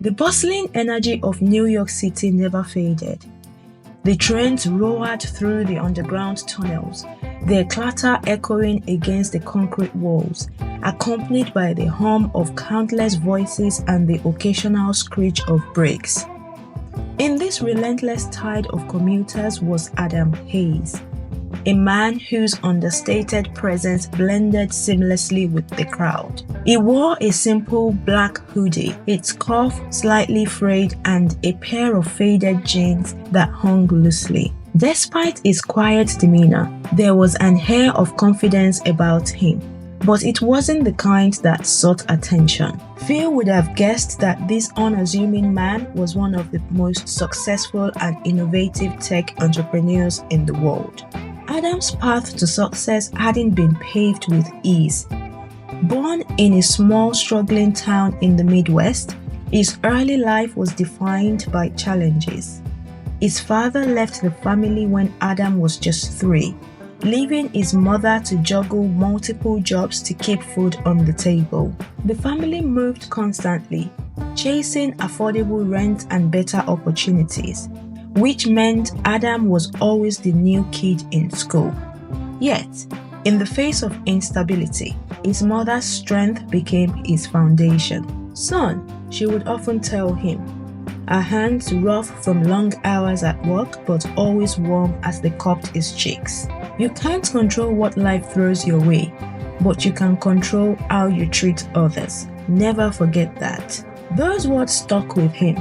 The bustling energy of New York City never faded. The trains roared through the underground tunnels, their clatter echoing against the concrete walls, accompanied by the hum of countless voices and the occasional screech of brakes. In this relentless tide of commuters was Adam Hayes, a man whose understated presence blended seamlessly with the crowd. He wore a simple black hoodie, its cuff slightly frayed, and a pair of faded jeans that hung loosely. Despite his quiet demeanor, there was an air of confidence about him, but it wasn't the kind that sought attention. Few would have guessed that this unassuming man was one of the most successful and innovative tech entrepreneurs in the world. Adam's path to success hadn't been paved with ease. Born in a small, struggling town in the Midwest, his early life was defined by challenges. His father left the family when Adam was just 3, leaving his mother to juggle multiple jobs to keep food on the table. The family moved constantly, chasing affordable rent and better opportunities, which meant Adam was always the new kid in school. Yet, in the face of instability, his mother's strength became his foundation. "Son," she would often tell him, her hands rough from long hours at work but always warm as they cupped his cheeks. "You can't control what life throws your way, but you can control how you treat others. Never forget that." Those words stuck with him.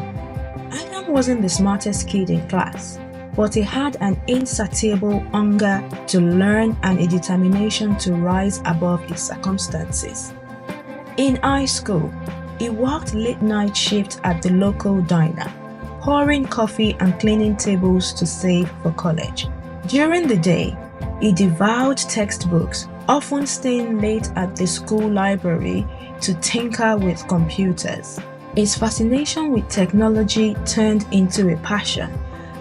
Adam wasn't the smartest kid in class, but he had an insatiable hunger to learn and a determination to rise above his circumstances. In high school, he worked late-night shifts at the local diner, pouring coffee and cleaning tables to save for college. During the day, he devoured textbooks, often staying late at the school library to tinker with computers. His fascination with technology turned into a passion,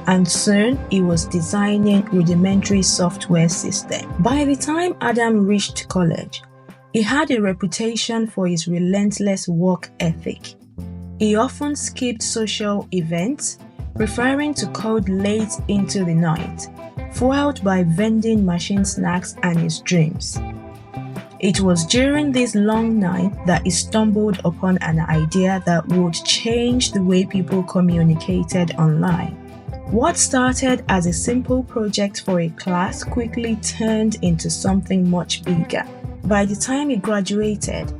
and soon he was designing rudimentary software systems. By the time Adam reached college, he had a reputation for his relentless work ethic. He often skipped social events, preferring to code late into the night, fueled by vending machine snacks and his dreams. It was during this long night that he stumbled upon an idea that would change the way people communicated online. What started as a simple project for a class quickly turned into something much bigger. By the time he graduated,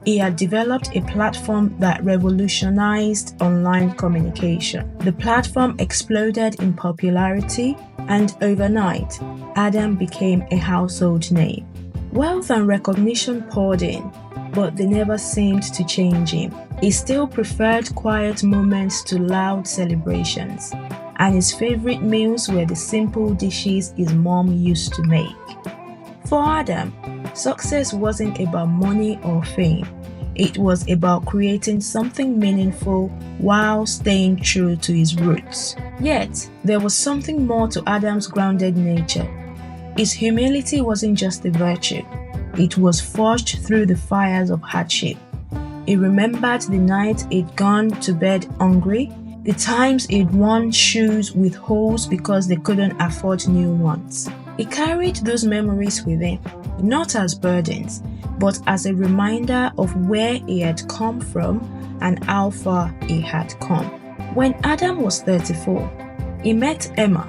he had developed a platform that revolutionized online communication. The platform exploded in popularity, and overnight, Adam became a household name. Wealth and recognition poured in, but they never seemed to change him. He still preferred quiet moments to loud celebrations, and his favorite meals were the simple dishes his mom used to make. For Adam, success wasn't about money or fame. It was about creating something meaningful while staying true to his roots. Yet, there was something more to Adam's grounded nature. His humility wasn't just a virtue, it was forged through the fires of hardship. He remembered the night he'd gone to bed hungry, the times he'd worn shoes with holes because they couldn't afford new ones. He carried those memories with him, not as burdens, but as a reminder of where he had come from and how far he had come. When Adam was 34, he met Emma,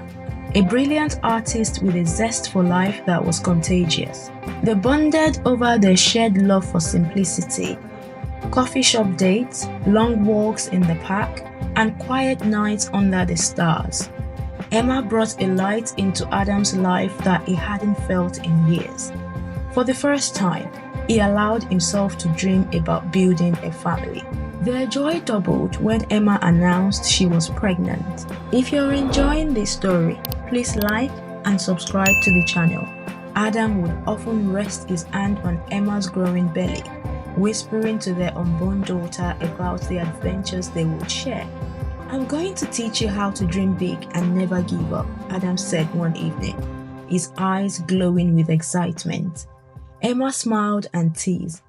a brilliant artist with a zest for life that was contagious. They bonded over their shared love for simplicity, coffee shop dates, long walks in the park, and quiet nights under the stars. Emma brought a light into Adam's life that he hadn't felt in years. For the first time, he allowed himself to dream about building a family. Their joy doubled when Emma announced she was pregnant. If you're enjoying this story, please like and subscribe to the channel. Adam would often rest his hand on Emma's growing belly, whispering to their unborn daughter about the adventures they would share. "I'm going to teach you how to dream big and never give up," Adam said one evening, his eyes glowing with excitement. Emma smiled and teased,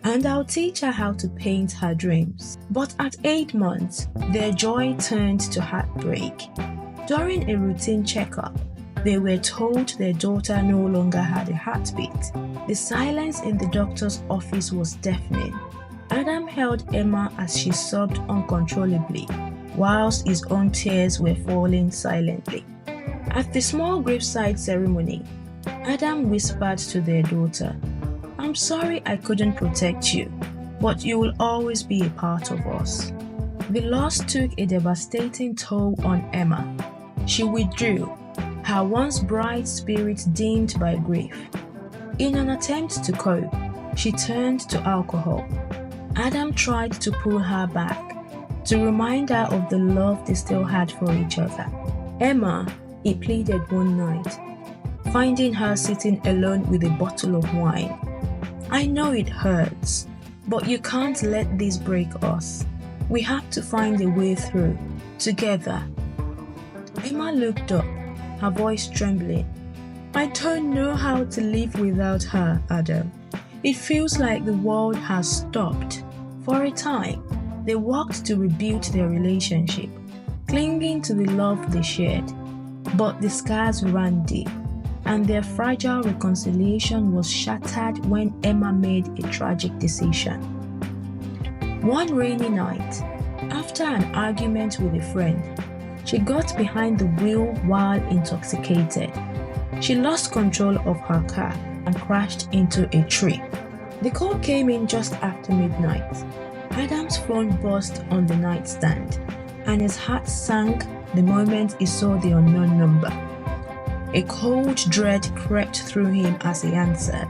and I'll teach her how to paint her dreams. But at 8 months, their joy turned to heartbreak. During a routine checkup, they were told their daughter no longer had a heartbeat. The silence in the doctor's office was deafening. Adam held Emma as she sobbed uncontrollably, whilst his own tears were falling silently. At the small graveside ceremony, Adam whispered to their daughter, "I'm sorry I couldn't protect you, but you will always be a part of us." The loss took a devastating toll on Emma. She withdrew, her once bright spirit dimmed by grief. In an attempt to cope, she turned to alcohol. Adam tried to pull her back, to remind her of the love they still had for each other. "Emma," he pleaded one night, finding her sitting alone with a bottle of wine. "I know it hurts, but you can't let this break us. We have to find a way through, together." Emma looked up, her voice trembling. "I don't know how to live without her, Adam. It feels like the world has stopped." For a time, they worked to rebuild their relationship, clinging to the love they shared. But the scars ran deep, and their fragile reconciliation was shattered when Emma made a tragic decision. One rainy night, after an argument with a friend, she got behind the wheel while intoxicated. She lost control of her car and crashed into a tree. The call came in just after midnight. Adam's phone buzzed on the nightstand, and his heart sank the moment he saw the unknown number. A cold dread crept through him as he answered.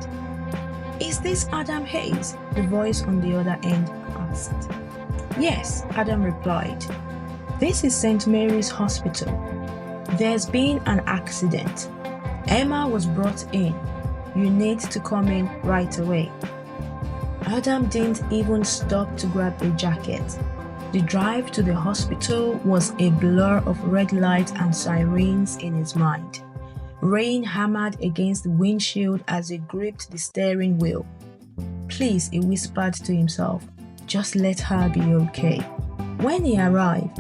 "Is this Adam Hayes?" the voice on the other end asked. "Yes," Adam replied. "This is St. Mary's Hospital. There's been an accident. Emma was brought in. You need to come in right away." Adam didn't even stop to grab a jacket. The drive to the hospital was a blur of red lights and sirens in his mind. Rain hammered against the windshield as he gripped the steering wheel. "Please," he whispered to himself, "just let her be okay." When he arrived,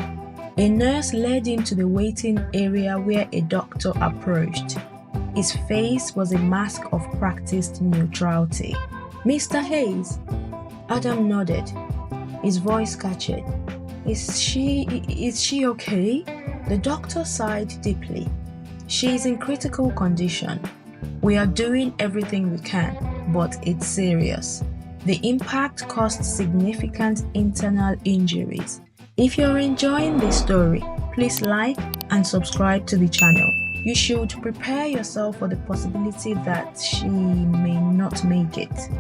a nurse led him to the waiting area where a doctor approached. His face was a mask of practiced neutrality. "Mr. Hayes?" Adam nodded, his voice catching. Is she okay?" The doctor sighed deeply. "She is in critical condition. We are doing everything we can, but it's serious. The impact caused significant internal injuries." If you're enjoying this story, please like and subscribe to the channel. You should prepare yourself for the possibility that she may not make it.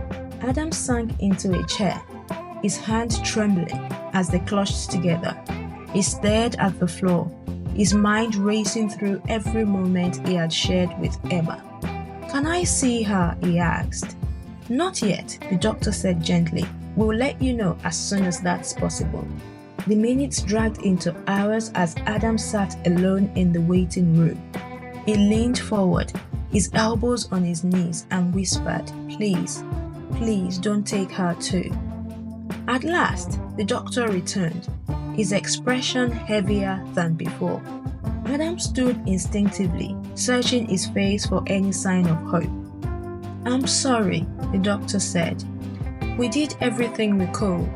Adam sank into a chair, his hand trembling as they clutched together. He stared at the floor, his mind racing through every moment he had shared with Emma. "Can I see her?" he asked. "Not yet," the doctor said gently. "We'll let you know as soon as that's possible." The minutes dragged into hours as Adam sat alone in the waiting room. He leaned forward, his elbows on his knees, and whispered, "Please, please don't take her too." At last, the doctor returned, his expression heavier than before. Adam stood instinctively, searching his face for any sign of hope. "I'm sorry," the doctor said. "We did everything we could,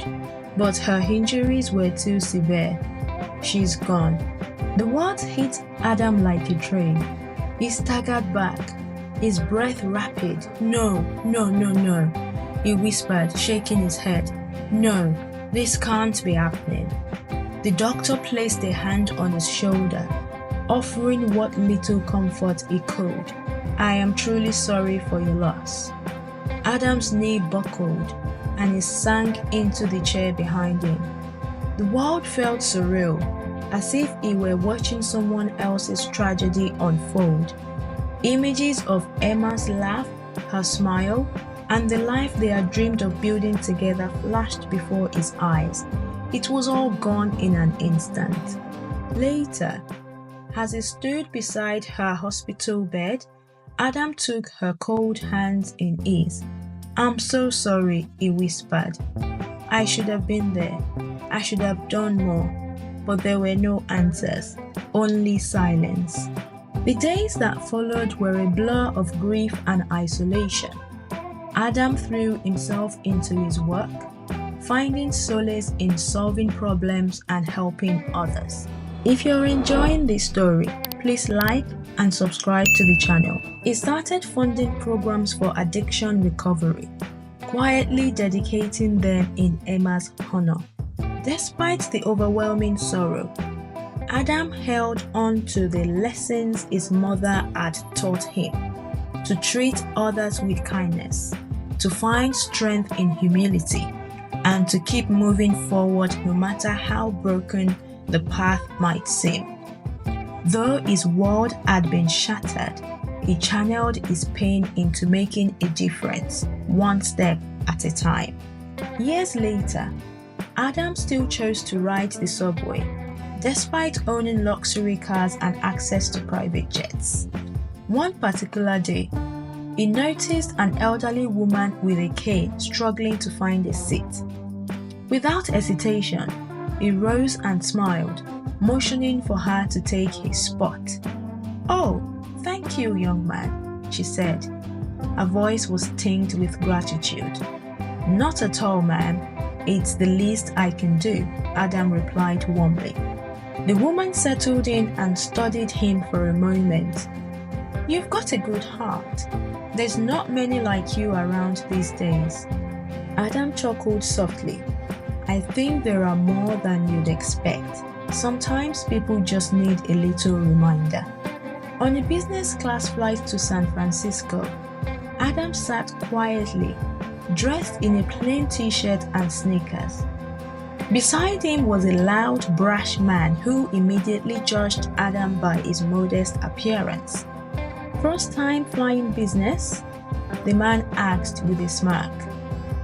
but her injuries were too severe. She's gone." The words hit Adam like a train. He staggered back, his breath rapid. "No, no, no, no," he whispered, shaking his head. "No, this can't be happening." The doctor placed a hand on his shoulder, offering what little comfort he could. "I am truly sorry for your loss." Adam's knee buckled, and he sank into the chair behind him. The world felt surreal, as if he were watching someone else's tragedy unfold. Images of Emma's laugh, her smile, and the life they had dreamed of building together flashed before his eyes. It was all gone in an instant. Later, as he stood beside her hospital bed, Adam took her cold hands in his. "I'm so sorry," he whispered. "I should have been there. I should have done more." But there were no answers, only silence. The days that followed were a blur of grief and isolation. Adam threw himself into his work, finding solace in solving problems and helping others. If you're enjoying this story, please like and subscribe to the channel. He started funding programs for addiction recovery, quietly dedicating them in Emma's honor. Despite the overwhelming sorrow, Adam held on to the lessons his mother had taught him: to treat others with kindness, to find strength in humility, and to keep moving forward no matter how broken the path might seem. Though his world had been shattered, he channeled his pain into making a difference, one step at a time. Years later, Adam still chose to ride the subway, despite owning luxury cars and access to private jets. One particular day, he noticed an elderly woman with a cane struggling to find a seat. Without hesitation, he rose and smiled, motioning for her to take his spot. "Oh, thank you, young man," she said. Her voice was tinged with gratitude. "Not at all, ma'am. It's the least I can do," Adam replied warmly. The woman settled in and studied him for a moment. "You've got a good heart. There's not many like you around these days." Adam chuckled softly. "I think there are more than you'd expect. Sometimes people just need a little reminder." On a business class flight to San Francisco, Adam sat quietly, dressed in a plain t-shirt and sneakers. Beside him was a loud, brash man who immediately judged Adam by his modest appearance. "First time flying business?" the man asked with a smirk.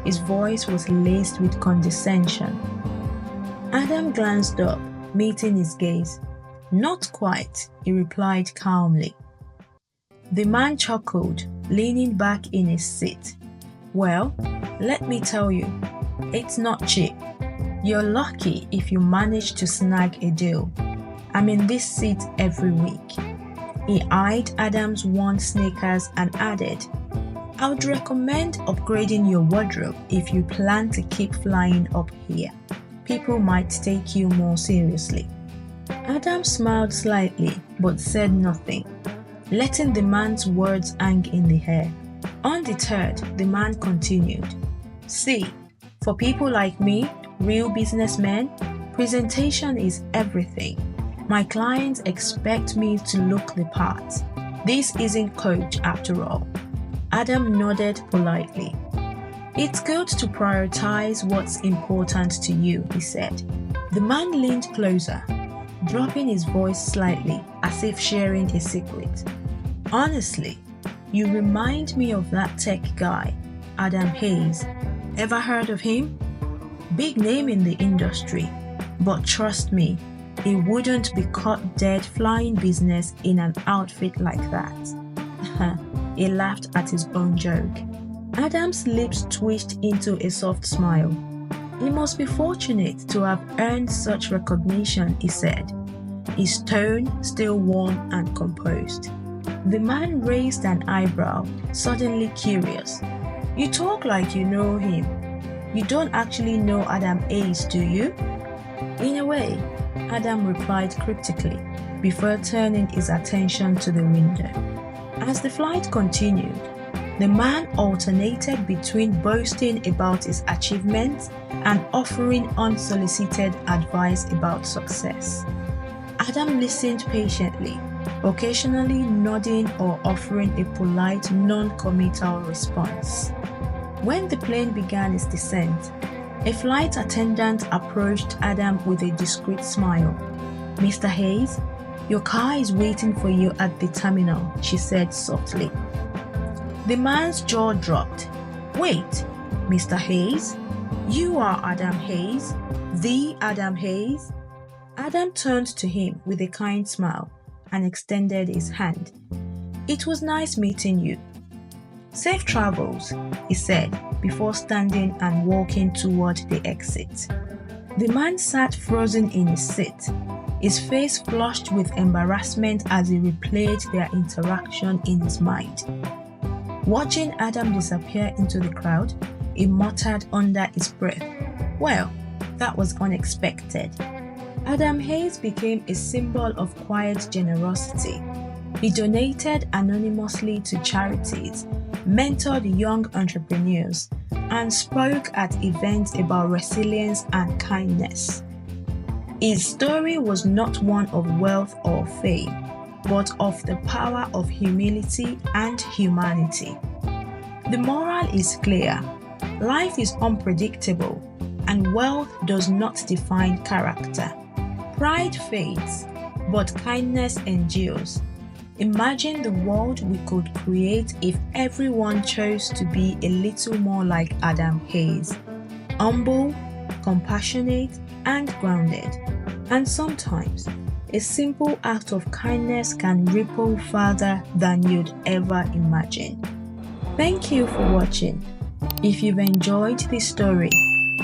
His voice was laced with condescension. Adam glanced up, meeting his gaze. "Not quite," he replied calmly. The man chuckled, leaning back in his seat. "Well, let me tell you, it's not cheap. You're lucky if you manage to snag a deal. I'm in this seat every week." He eyed Adam's worn sneakers and added, "I would recommend upgrading your wardrobe if you plan to keep flying up here. People might take you more seriously." Adam smiled slightly but said nothing, letting the man's words hang in the air. Undeterred, the man continued, "See, for people like me, real businessmen, presentation is everything. My clients expect me to look the part. This isn't coach after all." Adam nodded politely. "It's good to prioritize what's important to you," he said. The man leaned closer, dropping his voice slightly as if sharing a secret. "Honestly, you remind me of that tech guy, Adam Hayes. Ever heard of him? Big name in the industry, but trust me, he wouldn't be caught dead flying business in an outfit like that." He laughed at his own joke. Adam's lips twitched into a soft smile. "He must be fortunate to have earned such recognition," he said, his tone still warm and composed. The man raised an eyebrow, suddenly curious. "You talk like you know him. You don't actually know Adam Hayes, do you?" "In a way," Adam replied cryptically, before turning his attention to the window. As the flight continued, the man alternated between boasting about his achievements and offering unsolicited advice about success. Adam listened patiently, occasionally nodding or offering a polite, non-committal response. When the plane began its descent, a flight attendant approached Adam with a discreet smile. "Mr. Hayes, your car is waiting for you at the terminal," she said softly. The man's jaw dropped. "Wait, Mr. Hayes? You are Adam Hayes? The Adam Hayes?" Adam turned to him with a kind smile and extended his hand. "It was nice meeting you." "Safe travels," he said before standing and walking toward the exit. The man sat frozen in his seat, his face flushed with embarrassment as he replayed their interaction in his mind. Watching Adam disappear into the crowd, he muttered under his breath, "Well, that was unexpected." Adam Hayes became a symbol of quiet generosity. He donated anonymously to charities, mentored young entrepreneurs, and spoke at events about resilience and kindness. His story was not one of wealth or fame, but of the power of humility and humanity. The moral is clear: life is unpredictable, and wealth does not define character. Pride fades, but kindness endures. Imagine the world we could create if everyone chose to be a little more like Adam Hayes: humble, compassionate, and grounded. And sometimes, a simple act of kindness can ripple farther than you'd ever imagine. Thank you for watching. If you've enjoyed this story,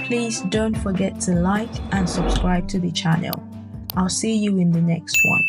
please don't forget to like and subscribe to the channel. I'll see you in the next one.